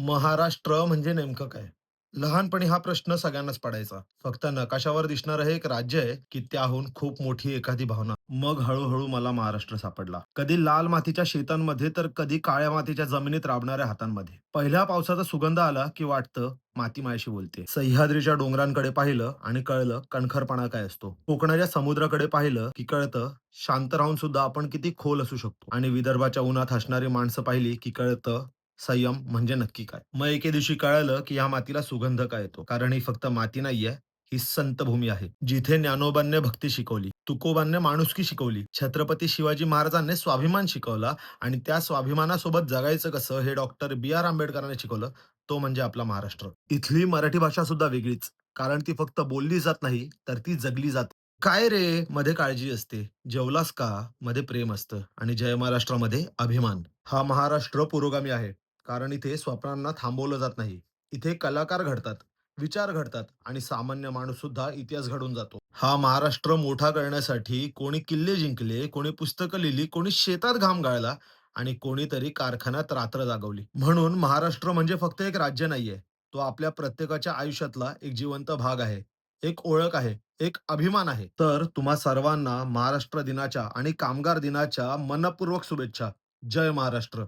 महाराष्ट्र म्हणजे नेमकं काय? लहानपणी हा प्रश्न सगळ्यांनाच पडायचा. फक्त नकाशावर दिसणारं हे एक राज्य आहे, की त्याहून खूप मोठी एखादी भावना. मग हळू-हळू मला महाराष्ट्र सापडला. कधी लाल मातीच्या शेतांमध्ये, तर कधी काळ्या मातीच्या जमिनीत राबणाऱ्या हातांमध्ये. पहिल्या पावसाचा सुगंध आला, की वाटतं माती माझ्याशी बोलते. सह्याद्रीच्या डोंगरांकडे पाहिलं आणि कळलं कणखरपणा काय असतो. कोकणाच्या समुद्राकडे पाहिलं, की कळतं शांत राहून सुद्धा आपण किती खोल असू शकतो. आणि विदर्भाच्या उन्हात हसणारी माणसं पाहिली, की कळतं संयम म्हणजे नक्की काय? मग एके दिवशी कळालं, की या मातीला सुगंध का येतो? कारण ही फक्त माती नाहीये, ही संत भूमी आहे. जिथे ज्ञानोबांनी भक्ती शिकवली, तुकोबांनी माणुसकी शिकवली, छत्रपती शिवाजी महाराजांनी स्वाभिमान शिकवला आणि त्या स्वाभिमानासोबत जगायचं कसं हे डॉक्टर बी.आर. आंबेडकरांनी शिकवलं, तो म्हणजे आपला महाराष्ट्र. इथली मराठी भाषा सुद्धा वेगळीच. कारण ती फक्त बोलली जात नाही, तर ती जगली जाते. काय रे? मध्ये काळजी असते. जेवलास का? मध्ये प्रेम असतं आणि जय महाराष्ट्रामध्ये अभिमान. हा महाराष्ट्र पुरोगामी आहे. कारण इथे स्वप्नांना थांबवलं जात नाही. इथे कलाकार घडतात, विचार घडतात आणि सामान्य माणूस सुद्धा इतिहास घडून जातो. हा महाराष्ट्र मोठा करण्यासाठी कोणी किल्ले जिंकले, कोणी पुस्तकं लिहिली, कोणी शेतात घाम गाळला आणि कोणीतरी कारखान्यात रात्र जागवली. म्हणून महाराष्ट्र म्हणजे फक्त एक राज्य नाहीये. तो आपल्या प्रत्येकाच्या आयुष्यातला एक जिवंत भाग आहे. एक ओळख आहे, एक अभिमान आहे. तर तुम्हा सर्वांना महाराष्ट्र दिनाच्या आणि कामगार दिनाच्या मनःपूर्वक शुभेच्छा. जय महाराष्ट्र.